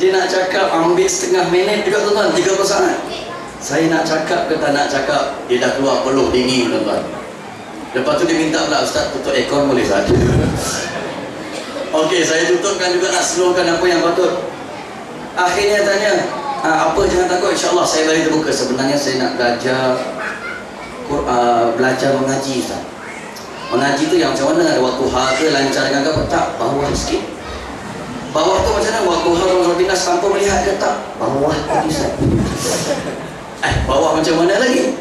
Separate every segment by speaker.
Speaker 1: Dia nak cakap ambil setengah minit juga tuan-tuan, 30 saat. Saya nak cakap ke tak nak cakap, dia dah keluar peluh dingin tuan-tuan. Lepas tu dia minta pula, Ustaz tutup aircon boleh Ustaz? Okey, saya tutupkan juga nak slowkan apa yang patut. Akhirnya tanya, apa jangan takut, insyaAllah saya balik terbuka. Sebenarnya saya nak belajar mengaji Ustaz. Mengaji tu yang macam mana? Ada waktu harga lancar dengan apa? Tak, bawah sikit. Bawah tu macam mana? Waktu harga binas tanpa melihat ke tak? Bawah lagi Ustaz. Bawah macam mana lagi?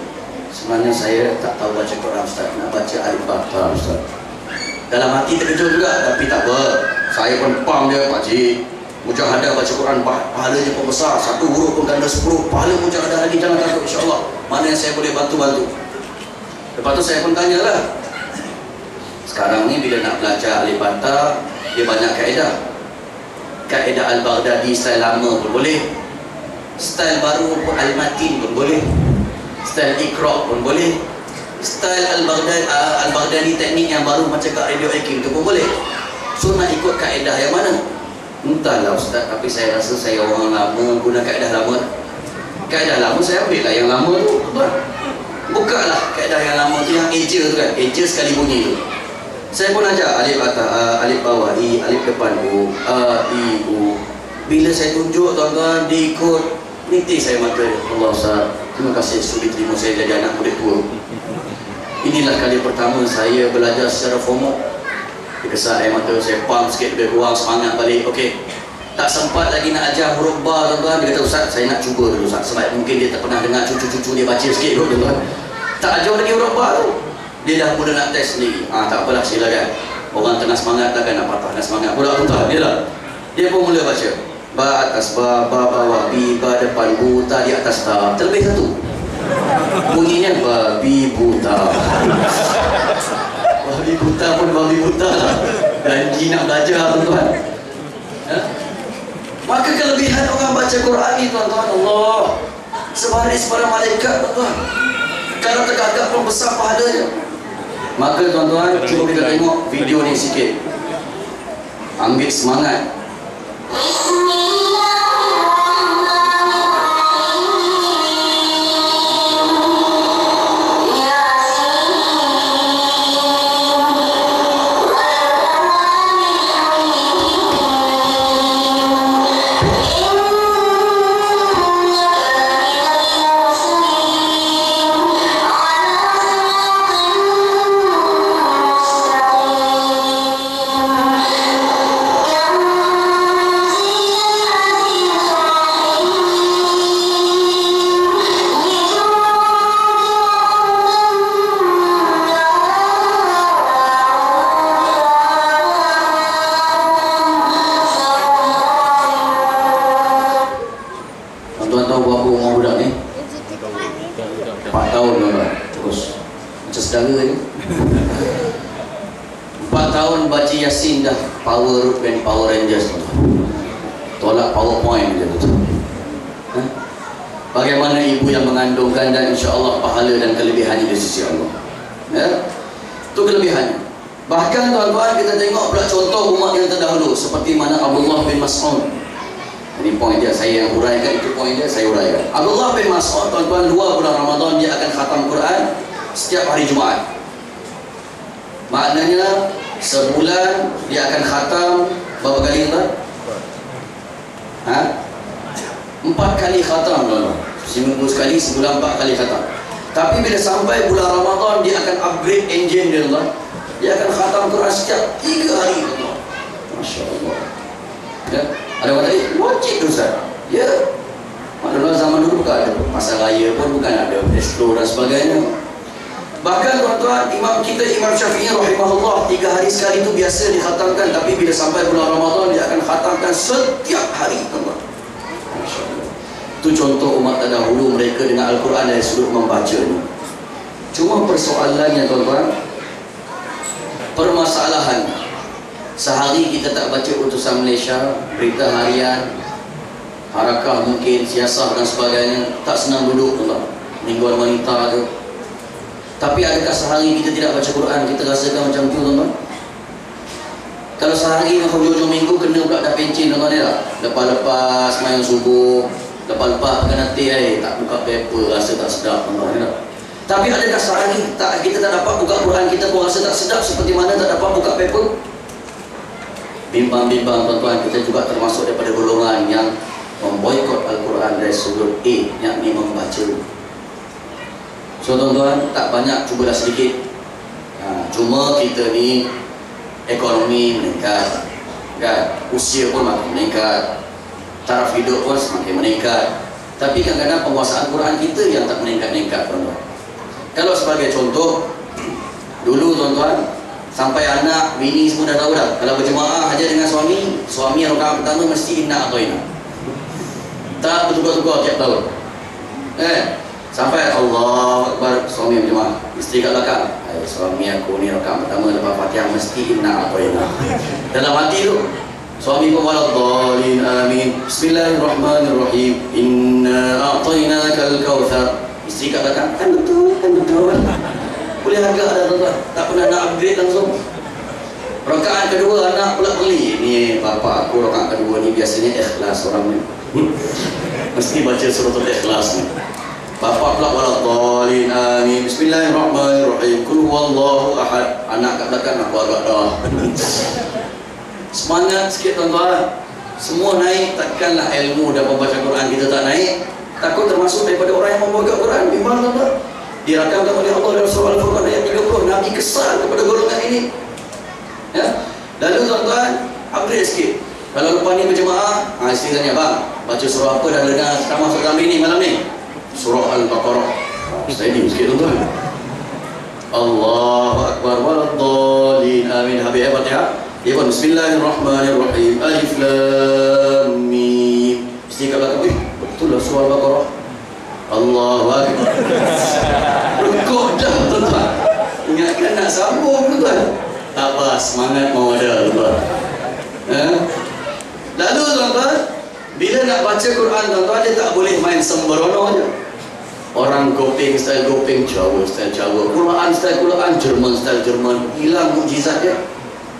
Speaker 1: Sebenarnya saya tak tahu baca Quran Ustaz. Nak baca Al-Baqarah Ustaz. Dalam hati terkejut juga, tapi tak apa. Saya pun pam dia, pakcik. Mujahadah baca Quran, pahalanya pun besar. Satu huruf pun ganda 10. Pahala mujahadah lagi, jangan takut insyaAllah. Mana yang saya boleh bantu-bantu. Lepas tu saya pun tanyalah. Sekarang ni bila nak belajar Al-Baqarah, dia banyak kaedah. Kaedah Al-Baghdadi style lama pun boleh. Style baru pun Al-Matin pun boleh. Style Iqra' pun boleh. Style Al-Baghdadi teknik yang baru macam kat Radio Hakim tu pun boleh. So nak ikut kaedah yang mana? Entahlah Ustaz, tapi saya rasa saya orang lama guna kaedah lama. Kaedah lama saya ambil lah yang lama tu. Buka lah kaedah yang lama tu, yang eja tu kan. Eja sekali bunyi tu. Saya pun ajar alif atas, alif bawah, i, alif depan u, a, i, u. Bila saya tunjuk tuan-tuan, diikut, niti saya mata. Allah Ustaz, terima kasih sudi terima saya jadi anak murid tua. Inilah kali pertama saya belajar secara formal. Dia kesat air mata, saya pump sikit lebih kurang, semangat balik. Okey, tak sempat lagi nak ajar huruf ba tuan-tuan. Dia kata Ustaz, saya nak cuba dulu Ustaz, sebab mungkin dia tak pernah dengar cucu-cucu dia baca sikit dulu tuan-tuan. Tak ajar lagi huruf ba tu, dia dah mula nak test sendiri. Tak apalah, silakan. Orang tengah semangat takkan nak patahkan semangat pula tuan-tuan. Dia pun mula baca. Ba atas ba, ba bawah, bi, ba depan, bu, ta di atas ta. Terlebih satu. Bunyinya babi buta. Babi buta pun babi buta lah. Janji nak belajar tuan-tuan. Maka kelebihan orang baca Quran ni tuan-tuan, Allah, sebaris para malaikat tuan-tuan. Kalau tergagap pun besar pahalanya. Maka tuan-tuan, cuba kita tengok video ni sikit. Ambil semangat. Yasin dah power dan Power Rangers tolak PowerPoint je tu. Bagaimana ibu yang mengandungkan, dan insya-Allah pahala dan kelebihannya di sisi Allah. Itu kelebihannya. Bahkan tuan-tuan, kita tengok pula contoh umat yang terdahulu seperti mana Abdullah bin Mas'ud. Ini poin dia, saya yang huraikan, itu poin dia, saya huraikan. Abdullah bin Mas'ud tuan-tuan, 2 bulan Ramadan dia akan khatam Quran setiap hari Jumaat. Maknanya sebulan dia akan khatam berapa kali tuan? 4 kali khatam tuan. Seminggu sekali, sebulan 4 kali khatam. Tapi bila sampai bulan Ramadan dia akan upgrade engine dia tuan. Dia akan khatam Quran setiap 3 hari tuan. Masya-Allah. Ya, ada orang tadi wajib tu Ustaz. Ya. Maklumlah zaman dulu bukan ada pasar raya pun, bukan ada explore dan sebagainya. Bahkan tuan-tuan, imam kita Imam Syafi'i rahimahullah 3 hari sekali itu biasa dikhatamkan, tapi bila sampai bulan Ramadan dia akan khatamkan setiap hari tuan-tuan. Masya-Allah. Itu contoh umat terdahulu mereka dengan Al-Quran dari sudut membacanya. Cuma persoalannya tuan-tuan, permasalahan sehari kita tak baca utusan Malaysia, berita harian, harakah mungkin, siasah dan sebagainya, tak senang duduk tuan-tuan. Mingguan wanita tu. Tapi adakah sehari kita tidak baca Quran, kita rasakan macam tu tuan-tuan? Kalau sehari hujung-hujung minggu kena pula dah pencin tuan-tuan ni tak? Lepas-lepas semayang subuh, lepas-lepas kena teh, tak buka paper, rasa tak sedap tuan-tuan ni tak? Tapi adakah sehari kita tak dapat buka Quran, kita pun rasa tak sedap seperti mana tak dapat buka paper? Bimbang-bimbang tuan-tuan, kita juga termasuk daripada golongan yang memboikot Al-Quran dari sudut A, yakni membaca. So tuan-tuan, tak banyak, cubalah sedikit. Cuma kita ni ekonomi meningkat, kan? Usia pun makin meningkat, taraf hidup pun semakin meningkat. Tapi kadang-kadang penguasaan Quran kita yang tak meningkat-meningkat tuan-tuan. Kalau sebagai contoh, dulu tuan-tuan, sampai anak, bini semua dah tahu dah, kalau berjemaah aja dengan suami rakaat pertama mesti inna atau inna. Tak bertukar-tukar tiap tahun. Sampai Allah Akbar, suami berjemaah, isteri kat belakang, suami aku ni rakaat pertama lepas Fatihah mesti inna atau inna. Dalam hati tu, suami pun waladhdallin amin. Bismillahirrahmanirrahim. Inna a'tainakal kautsar. Isteri kat belakang, kan betul. Boleh harga ada tuan-tuan, tak pernah nak upgrade langsung. Rakaat kedua anak pula beli. Ni bapa aku rakaat kedua ni biasanya ikhlas orang ni. Mesti baca surah Al-Ikhlas ni. Bapa pula waladhdallin amin. Bismillahirrahmanirrahim. Qul huwallahu ahad. Anak kat belakang aku agak dah. Semangat sikit tuan-tuan. Semua naik, takkanlah ilmu dan membaca Quran kita tak naik. Takut termasuk daripada orang yang membaca Quran. Bimbang tuan-tuan. Dirakamkan oleh Allah dalam surah Al-Furqan ayat 30, Nabi kesal kepada golongan ini. Ya. Lalu tuan-tuan, upgrade sikit. Kalau lepas ni berjemaah, isteri tanya, bang, baca surah apa dah dengar ceramah Ustaz Zamri ni malam ni? Surah Al-Baqarah. Steady sikit tuan-tuan. Allahu Akbar waladhdallin amin. Habis ayat Fatihah, dia pun Bismillahirrahmanirrahim. Alif Lam Mim. Isteri kat belakang, betul lah surah Al-Baqarah. Allahu Akbar. Rukuk dah tuan-tuan. Ingatkan nak sambung tuan-tuan. Tak apa, semangat mau ada tuan-tuan. Lalu tuan-tuan, bila nak baca Quran tuan-tuan, dia tak boleh main sembrono je. Orang gopeng style gopeng, Jawa style Jawa, Quran style Quran, Jerman style Jerman. Hilang mukjizat dia.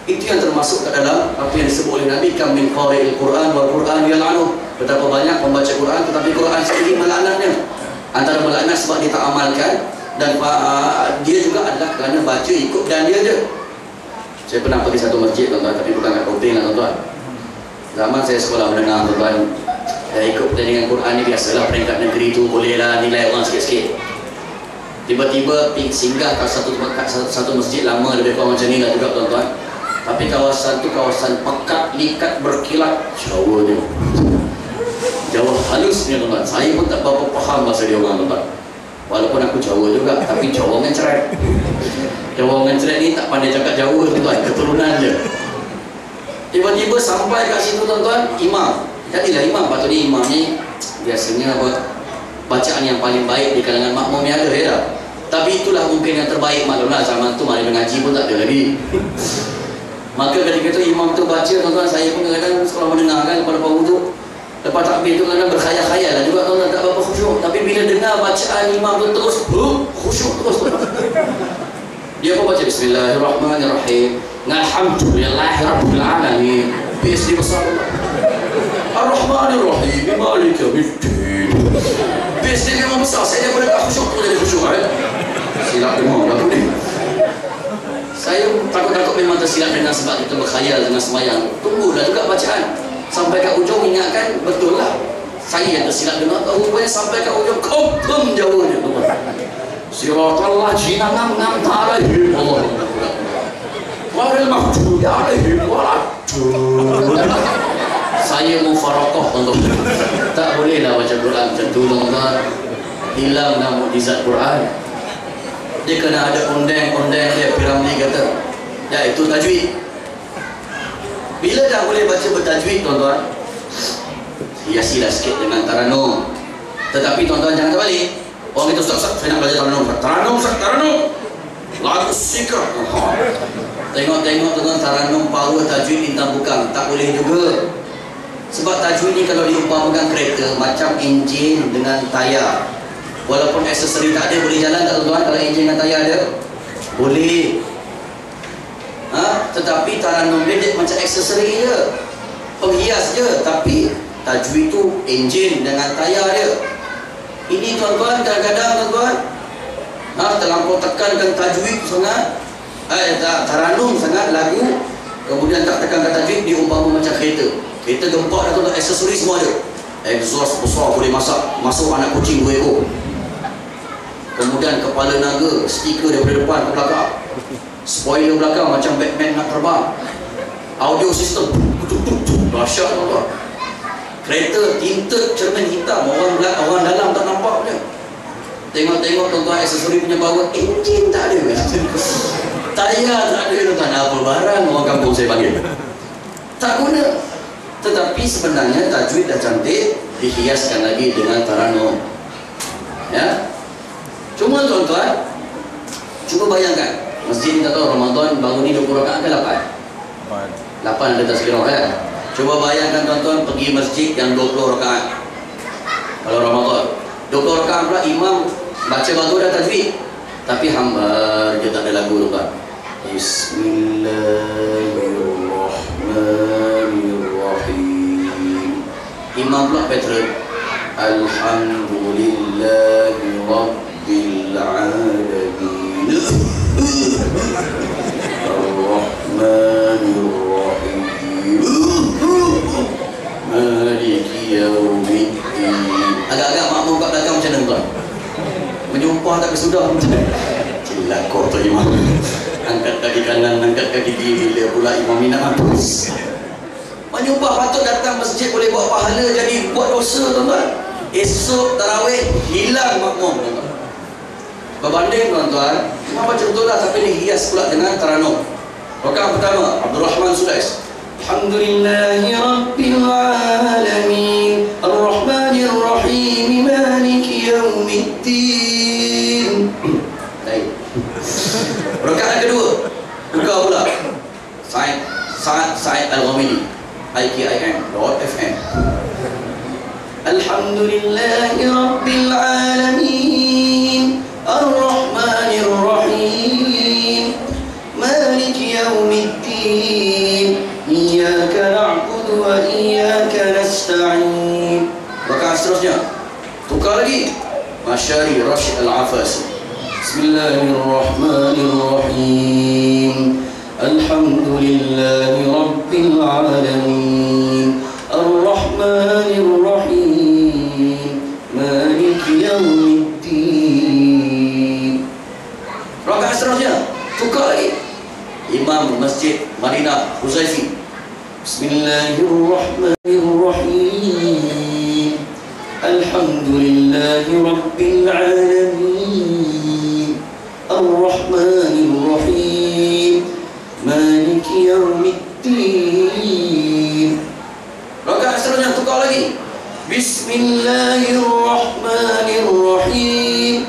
Speaker 1: Itu yang termasuk ke dalam apa yang disebut oleh Nabi, kam min qari'il Quran wal Quran yal'anu. Betapa banyak membaca Quran tetapi Quran sendiri melaknatnya. Antara melaknat sebab dia tak amalkan, dan dia juga adalah kerana baca ikut dan dia je. Saya pernah pergi satu masjid tuan-tuan, tapi bukan kat Kopeng lah tuan-tuan. Zaman saya sekolah menengah tuan-tuan, ikut pertandingan Quran ni biasalah, peringkat negeri tu bolehlah nilai orang sikit-sikit. Tiba-tiba singgah kat satu masjid lama, lebih kurang macam ni lah juga tuan-tuan. Tapi kawasan tu kawasan pekat, likat, berkilat, Jawa dia. Jawa halusnya tuan-tuan. Saya pun tak berapa faham bahasa dia orang tuan-tuan. Walaupun aku Jawa juga, tapi Jawa ngenceret. Jawa ngenceret ni tak pandai cakap Jawa tuan-tuan, keturunan je. Tiba-tiba sampai kat situ tuan-tuan, imam. Jadilah imam, patut ni imam ni biasanya bacaan yang paling baik di kalangan makmum yang ada ya. Tapi itulah mungkin yang terbaik, maklumlah zaman tu mana mengaji pun tak ada lagi. Maka ketika itu imam tu baca tuan-tuan, saya pun kadang-kadang sekolah mendengar kan lepas wuduk, lepas takbir tu kadang berkhayal-khayal lah juga tuan-tuan, tak apa khusyuk. Tapi bila dengar bacaan imam tu terus khusyuk terus tuan-tuan. Dia pun baca Bismillahirrahmanirrahim, Alhamdulillahirabbil alamin. PSD besar Ar-Rahmanirrahim, Maliki Yaumiddin. PSD memang besar, saya daripada tak khusyuk tu jadi khusyuk silap dengar dah tu ni. Saya takut-takut memang tersilap dengan sebab kita berkhayal dengan semayang. Tunggulah juga bacaan sampai kat ujung, ingatkan betul lah saya yang tersilap dengar. Rupanya sampai kat ujung confirm jawabnya tuan. Siratal ladzina an'amta 'alaihim ghairil maghdubi 'alaihim waladdallin. Saya mufaraqah tuan-tuan. Tak bolehlah baca Quran macam tu tuan-tuan. Hilanglah mukjizat Quran. Dia kena ada undang-undang dia, Piramli kata, iaitu tajwid. Bila dah boleh baca bertajwid tuan-tuan, hiasilah sikit dengan taranum. Tetapi tuan-tuan jangan terbalik. Orang itu, Ustaz, saya nak belajar taranum. Taranum lagu sikap. Tengok-tengok tuan-tuan, taranum power tajwid bintang bukan. Tak boleh juga. Sebab tajwid ni kalau diumpamakan kereta macam enjin dengan tayar. Walaupun aksesori tak ada, boleh jalan tak tuan-tuan kalau enjin dengan tayar ada? Boleh. Tetapi Taranum dia macam aksesori je, penghias je. Tapi tajwid tu enjin dengan tayar dia. Ini tuan-tuan, kadang-kadang tuan-tuan terlampau tekankan tajwid sangat, Taranum sangat lagu, kemudian tak tekankan tajwid, diumpama macam kereta. Kereta gempak dah tuan-tuan, aksesori semua ada. Exhaust besar boleh masuk anak kucing 2 ekor. Kemudian kepala naga, stiker daripada depan ke belakang, spoiler belakang macam Batman nak terbang, audio system dahsyat tuan-tuan. Kereta tinted cermin hitam, orang dalam tak nampak dia. Tengok tuan-tuan, aksesori punya power, enjin tak ada, tayar tak ada tuan-tuan. Apa barang orang kampung saya panggil, tak guna. Tetapi sebenarnya tajwid dah cantik, dihiaskan lagi dengan Taranum. Ya. Cuma tuan-tuan, cuba bayangkan, masjid ni tak tahu Ramadan baru ni 20 rakaat ke 8? 8 ada tak sekiranya kan? Cuba bayangkan tuan-tuan pergi masjid yang 20 rakaat. Kalau Ramadan 20 rakaat pula imam baca bagus dah tajwid, tapi hambar je tak ada lagu tuan-tuan. Bismillahirrahmanirrahim. Imam pula patron Alhamdulillahi Rabbil Alamin Ar-Rahmanir-Rahim Maliki Yawmiddin. Agak-agak makmum kat belakang macam mana tuan? Menyumpah tak kesudah macam mana? Cilakor tu imam. Angkat kaki kanan, angkat kaki kiri, bila pula imam ni nak mampus. Menyumpah patut datang masjid boleh buat pahala, jadi buat dosa tuan-tuan. Esok tarawih hilang makmum tuan-tuan. Berbanding tuan-tuan, memang baca betul lah, tapi dihias pula dengan Taranum. Rakaat pertama, Abdul Rahman Sudais. Alhamdulillahi Rabbil Alamin Ar-Rahmanir Rahim Maliki Yawmiddin. Baik. Rakaat kedua, buka pula Said Al-Ghamidi, IKIM.FM. Alhamdulillahi Rabbil Alamin Ar-Rahmanir Rahim Maliki Yawmiddin Iyyaka na'budu wa iyyaka nasta'in. Rakaat seterusnya tukar lagi, Masyari Rashid Al-Afasi. Bismillahirrahmanirrahim Alhamdulillahi Rabbil Alamin Ar-Rahmanir Rahim Maliki Yawmiddin. Rakaat seterusnya tukar lagi, Imam Masjid Madinah Huzaifi. Bismillahirrahmanirrahim Alhamdulillahi Rabbil Alamin Ar-Rahmanir Rahim Maliki Yawmiddin. Rakaat seterusnya tukar lagi, Bismillahirrahmanirrahim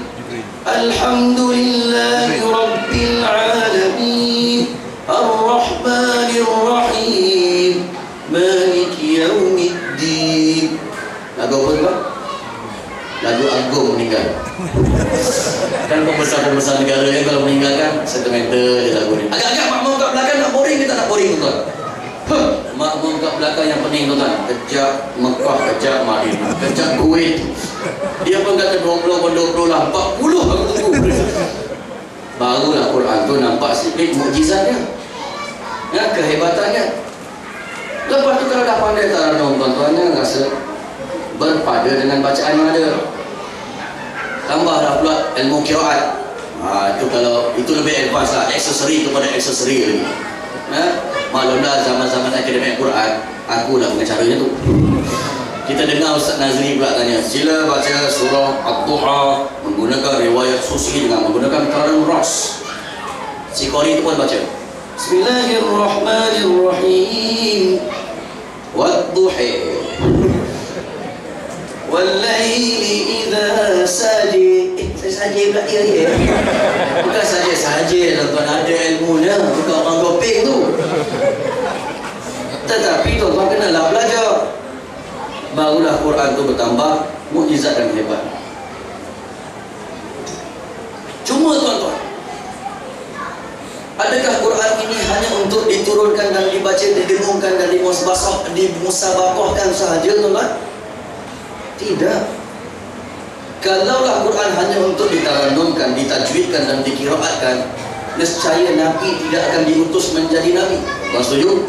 Speaker 1: Alhamdulillahi Rabbil Alamin Ar-Rahmanir Rahim Maliki Yawmiddin. Lagu apa tu? Lagu Agung meninggal. Kan pembesar-pembesar negara yang kalau meninggalkan sentimental je lagu ni. Agak-agak makmum kat belakang nak boring ke tak nak boring tuan? Makmum kat belakang yang pening tuan. Kejap Mekah, kejap Madinah, kejap Kuwait. Dia pun kata 20 pun 20 lah, 40 aku tunggu. Barulah Quran tu nampak sedikit mukjizatnya, ya, kehebatannya. Lepas tu kalau dah pandai Taranum tuan-tuan, rasa berpada dengan bacaan yang ada. Tambahlah pula ilmu qiraat. Itu kalau itu lebih advance lah, aksesori kepada aksesori lagi. Maklumlah zaman-zaman akademik Quran, aku lah pengacaranya tu. Kita dengar Ustaz Nazri pula tanya, sila baca surah Ad-Duha menggunakan riwayat Susi dengan menggunakan Taranum Ras. Si Qori tu pun baca Bismillahirrahmanirrahim Wad-Duha Wal-Laili idha saji. Saya saji pula dia. Bukan saja tuan-tuan, ada ilmunya, bukan orang gopeng tu. Tetapi tuan-tuan kenalah belajar, barulah Quran tu bertambah mukjizat dan hebat. Cuma tuan-tuan, Adakah Quran ini hanya untuk diturunkan dan dibaca, didengungkan dan dimusabaqahkan sahaja, tuan-tuan? Tidak. Kalaulah Quran hanya untuk ditarannumkan, ditajwidkan dan dikiraatkan, nescaya Nabi tidak akan diutus menjadi Nabi. Tuan setuju?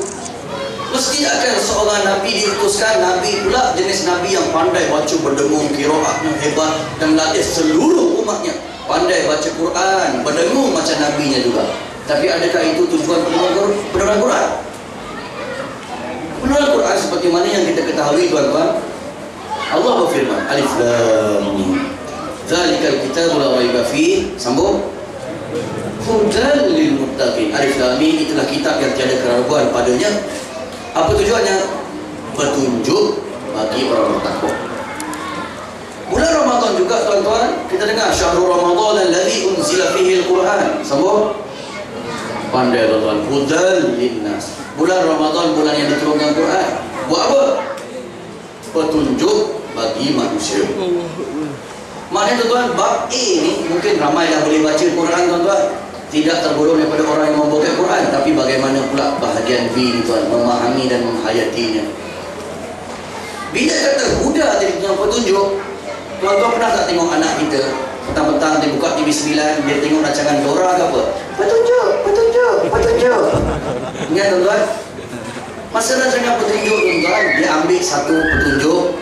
Speaker 1: Mesti akan seorang Nabi diutuskan, Nabi pula jenis Nabi yang pandai baca berdengung, kiraatnya hebat, dan melatih seluruh umatnya pandai baca Quran, berdengung macam Nabinya juga. Tapi adakah itu tujuan penurunan Quran? Penurunan Quran seperti mana yang kita ketahui, tuan-tuan, Allah berfirman, Alif Lam Mim, Dzalikal kitabu la raiba fihi, sambung, Hudan lil muttaqin. Alif Lam Mim, itulah kitab yang tiada keraguan padanya. Apa tujuannya? Petunjuk bagi orang bertakwa. Bulan Ramadan juga, tuan-tuan, kita dengar Syahrul Ramadan alladzi unzila fihi al-Quran, sambung, pandai, tuan-tuan, Hudan linnas. Bulan Ramadan, bulan yang diturunkan Quran. Buat apa? Petunjuk bagi manusia. Maknanya, tuan-tuan, bab A ni mungkin ramai dah boleh baca Quran, tuan-tuan, tidak tergolong daripada orang yang membaca Quran. Tapi bagaimana pula bahagian B ni, tuan, memahami dan menghayatinya. Bila kata huda jadi petunjuk, tuan-tuan pernah tak tengok anak kita petang-petang dia buka TV 9, dia tengok rancangan Dora ke apa? Petunjuk, petunjuk, petunjuk. Ingat, tuan-tuan? Masa rancangan petunjuk, tuan-tuan, dia ambil satu petunjuk,